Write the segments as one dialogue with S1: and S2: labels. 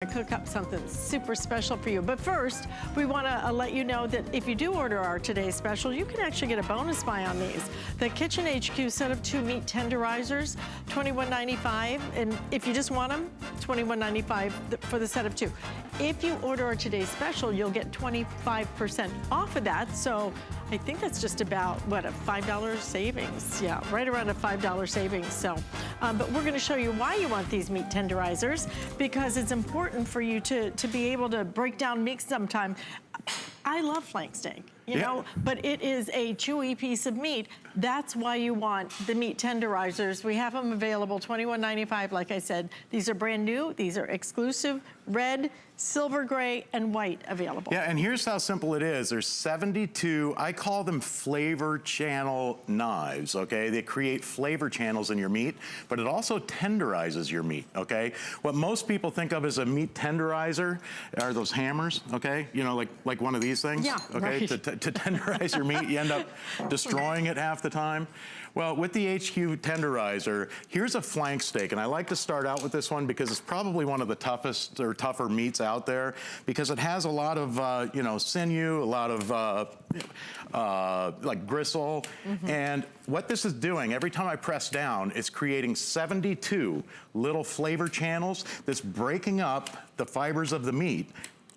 S1: Cook up something super special for you. But first, we want to let you know that if you do order our today's special, you can actually get a bonus buy on these. The Kitchen HQ set of 2 meat tenderizers, $21.95. And if you just want them, $21.95 for the set of 2. If you order our today's special, you'll get 25% off of that. So I think that's just about, what, a $5 savings? Yeah, right around a $5 savings. So, but we're gonna show you why you want these meat tenderizers, because it's important for you to be able to break down meat sometime. I love flank steak, you know, but it is a chewy piece of meat. That's why you want the meat tenderizers. We have them available, $21.95, like I said. These are brand new, these are exclusive, red, silver gray, and white available.
S2: Yeah, and here's how simple it is. There's 72, I call them flavor channel knives, okay? They create flavor channels in your meat, but it also tenderizes your meat, okay? What most people think of as a meat tenderizer are those hammers, okay? You know, like one of these things,
S1: yeah,
S2: okay?
S1: Right.
S2: To tenderize your meat, you end up destroying it half the time. Well, with the HQ tenderizer, here's a flank steak, and I like to start out with this one because it's probably one of the toughest or tougher meats out there, because it has a lot of, you know, sinew, a lot of like gristle. And what this is doing, every time I press down, it's creating 72 little flavor channels that's breaking up the fibers of the meat,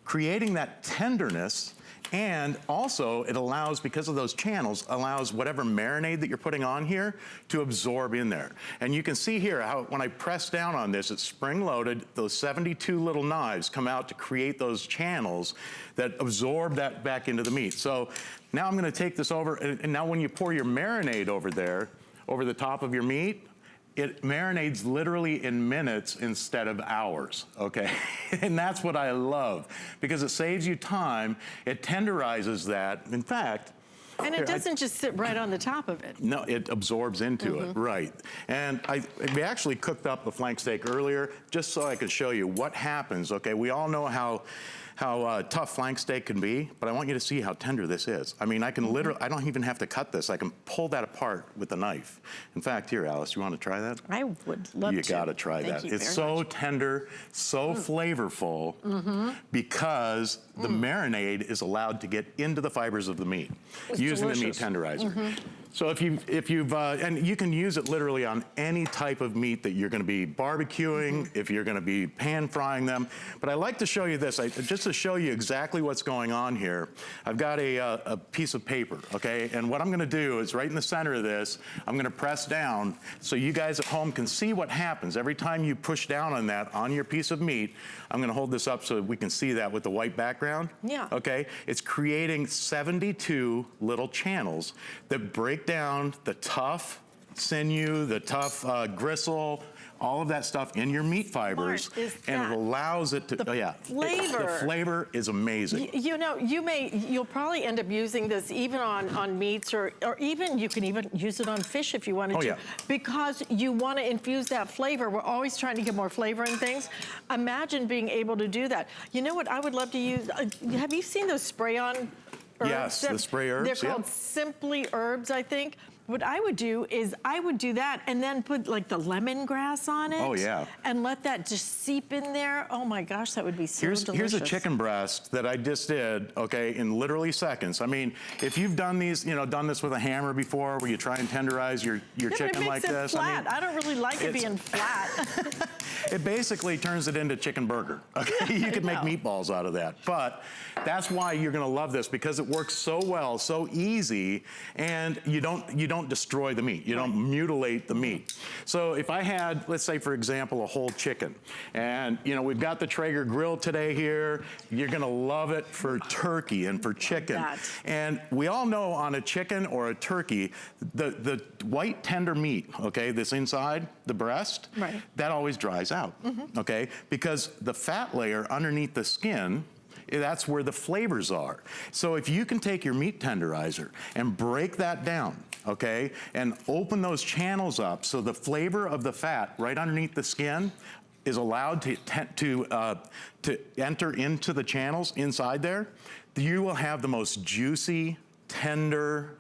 S2: creating that tenderness. And also it allows, because of those channels, allows whatever marinade that you're putting on here to absorb in there. And you can see here how when I press down on this, it's spring loaded. Those 72 little knives come out to create those channels that absorb that back into the meat. So now I'm gonna take this over, and now when you pour your marinade over there, over the top of your meat, it marinades literally in minutes instead of hours, okay? And that's what I love, because it saves you time, it tenderizes that. In fact,
S1: and it doesn't just sit right on the top of it.
S2: No, it absorbs into it, right. And we actually cooked up the flank steak earlier, just so I could show you what happens, okay? We all know how tough flank steak can be, but I want you to see how tender this is. I mean, I can literally, I don't even have to cut this. I can pull that apart with a knife. In fact, here, Alice, you want to try that?
S1: I would love to.
S2: You gotta try that. It's so tender, so flavorful, because the marinade is allowed to get into the fibers of the meat using the meat tenderizer. So if you've, and you can use it literally on any type of meat that you're gonna be barbecuing, if you're gonna be pan frying them. But I like to show you this, just to show you exactly what's going on here. I've got a piece of paper, okay? And what I'm gonna do is right in the center of this, I'm gonna press down so you guys at home can see what happens. Every time you push down on that, on your piece of meat, I'm gonna hold this up so we can see that with the white background.
S1: Yeah.
S2: Okay? It's creating 72 little channels that break down the tough sinew, the tough gristle, all of that stuff in your meat fibers, and it allows it to,
S1: flavor.
S2: The flavor is amazing.
S1: You know, you'll probably end up using this even on meats, or even, you can even use it on fish if you wanted to. Because you want to infuse that flavor. We're always trying to get more flavor in things. Imagine being able to do that. You know what I would love to use? Have you seen those spray-on herbs?
S2: Yes, the spray herbs.
S1: They're called Simply Herbs, I think. What I would do is I would do that and then put like the lemongrass on it.
S2: Oh yeah.
S1: And let that just seep in there. Oh my gosh, that would be so delicious.
S2: Here's a chicken breast that I just did, okay, in literally seconds. I mean, if you've done these, you know, done this with a hammer before, where you try and tenderize your chicken like this.
S1: Flat. I don't really like it being flat.
S2: It basically turns it into chicken burger, okay? You can make meatballs out of that. But that's why you're gonna love this, because it works so well, so easy, and you don't destroy the meat. You don't mutilate the meat. So if I had, let's say for example, a whole chicken, and you know, we've got the Traeger grill today here, you're gonna love it for turkey and for chicken. And we all know on a chicken or a turkey, the white tender meat, okay, this inside, the breast, that always dries out, okay? Because the fat layer underneath the skin, that's where the flavors are. So if you can take your meat tenderizer and break that down, okay, and open those channels up so the flavor of the fat right underneath the skin is allowed to enter into the channels inside there, you will have the most juicy, tender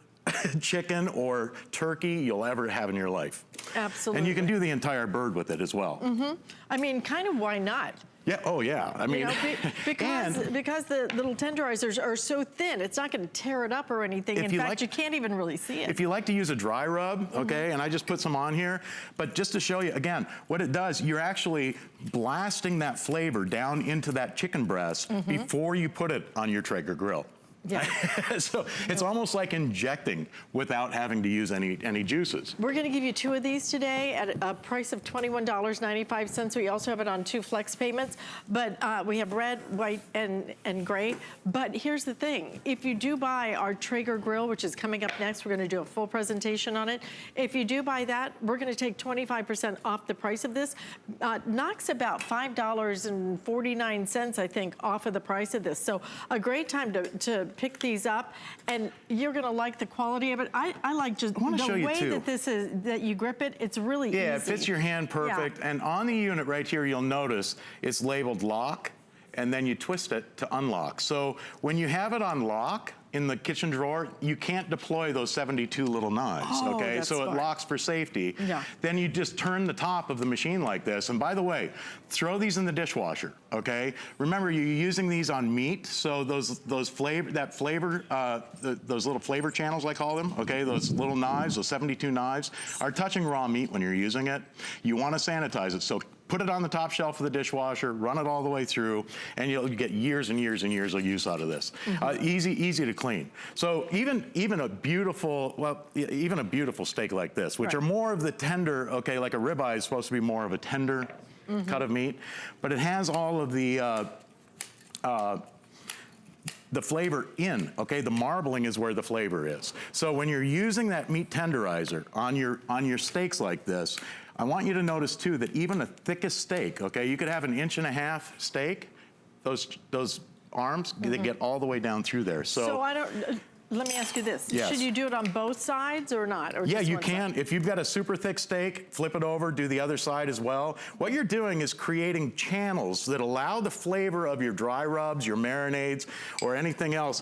S2: chicken or turkey you'll ever have in your life.
S1: Absolutely.
S2: And you can do the entire bird with it as well.
S1: I mean, kind of why not?
S2: Yeah, oh yeah. I mean,
S1: because the little tenderizers are so thin, it's not going to tear it up or anything. In fact, you can't even really see it.
S2: If you like to use a dry rub, okay, and I just put some on here, but just to show you, again, what it does, you're actually blasting that flavor down into that chicken breast before you put it on your Traeger grill. Yeah. So it's almost like injecting without having to use any juices.
S1: We're going to give you 2 of these today at a price of $21.95. We also have it on 2 flex payments, but we have red, white, and gray. But here's the thing. If you do buy our Traeger grill, which is coming up next, we're going to do a full presentation on it. If you do buy that, we're going to take 25% off the price of this. Knocks about $5.49, I think, off of the price of this. So a great time to pick these up, and you're gonna like the quality of it. I like just the way that this is, that you grip it, it's really easy.
S2: Yeah, it fits your hand perfect. Yeah. And on the unit right here, you'll notice it's labeled lock, and then you twist it to unlock. So when you have it on lock in the kitchen drawer, you can't deploy those 72 little knives, okay? So it locks for safety. Yeah. Then you just turn the top of the machine like this. And by the way, throw these in the dishwasher, okay? Remember, you're using these on meat, so those little flavor channels, I call them, okay? Those little knives, those 72 knives, are touching raw meat when you're using it. You wanna sanitize it, so put it on the top shelf of the dishwasher, run it all the way through, and you'll get years and years and years of use out of this. Easy to clean. So even a beautiful steak like this, which are more of the tender, okay, like a ribeye is supposed to be more of a tender cut of meat, but it has all of the flavor in, okay? The marbling is where the flavor is. So when you're using that meat tenderizer on your steaks like this, I want you to notice too that even a thickest steak, okay, you could have an 1.5-inch steak, those arms, they get all the way down through there. So
S1: let me ask you this.
S2: Yes.
S1: Should you do it on both sides or not? Or
S2: yeah,
S1: just
S2: you
S1: one
S2: can.
S1: side?
S2: If you've got a super thick steak, flip it over, do the other side as well. What you're doing is creating channels that allow the flavor of your dry rubs, your marinades, or anything else,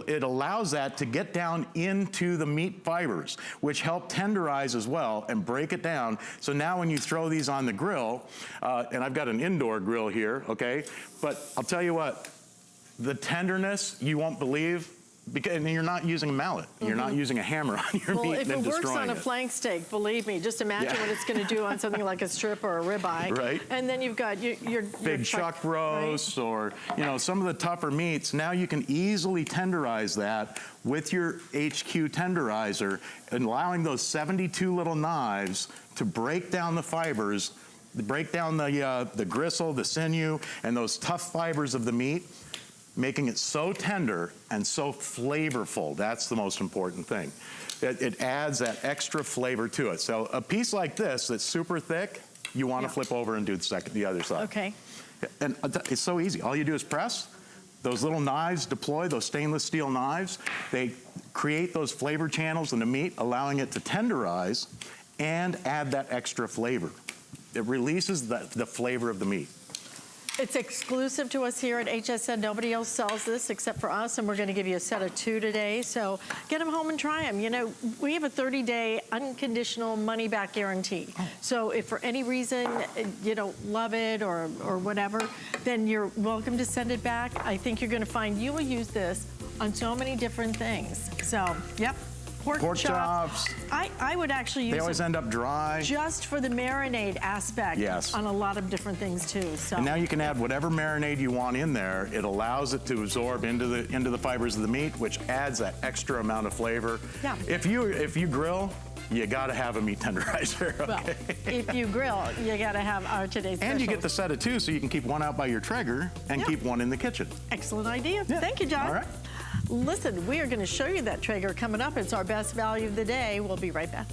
S2: it allows that to get down into the meat fibers, which help tenderize as well and break it down. So now when you throw these on the grill, and I've got an indoor grill here, okay? But I'll tell you what, the tenderness, you won't believe, and you're not using a mallet. You're not using a hammer on your meat and then destroying it. Well, if it works on a flank steak, believe me, just imagine what it's going to do on something like a strip or a ribeye. Right. And then you've got your big chuck roast, or some of the tougher meats. Now you can easily tenderize that with your HQ tenderizer, and allowing those 72 little knives to break down the fibers, break down the gristle, the sinew, and those tough fibers of the meat, making it so tender and so flavorful. That's the most important thing. It adds that extra flavor to it. So a piece like this that's super thick, you want to flip over and do the other side.
S1: Okay.
S2: And it's so easy. All you do is press. Those little knives deploy, those stainless steel knives. They create those flavor channels in the meat, allowing it to tenderize and add that extra flavor. It releases the flavor of the meat.
S1: It's exclusive to us here at HSN. Nobody else sells this except for us, and we're going to give you a set of 2 today. So get them home and try them. We have a 30-day unconditional money-back guarantee. So if for any reason you don't love it or whatever, then you're welcome to send it back. I think you're going to find you will use this on so many different things. So, yep. Pork chops. I would actually use
S2: They always end up dry.
S1: Just for the marinade aspect on a lot of different things too. So. And
S2: now you can add whatever marinade you want in there. It allows it to absorb into the fibers of the meat, which adds that extra amount of flavor. Yeah. If you grill, you gotta have a meat tenderizer, okay?
S1: Well, if you grill, you gotta have our today's special.
S2: And you get the set of 2, so you can keep one out by your Traeger and keep one in the kitchen.
S1: Excellent idea. Yeah. Thank you, John.
S2: All right.
S1: Listen, we are going to show you that Traeger coming up. It's our best value of the day. We'll be right back.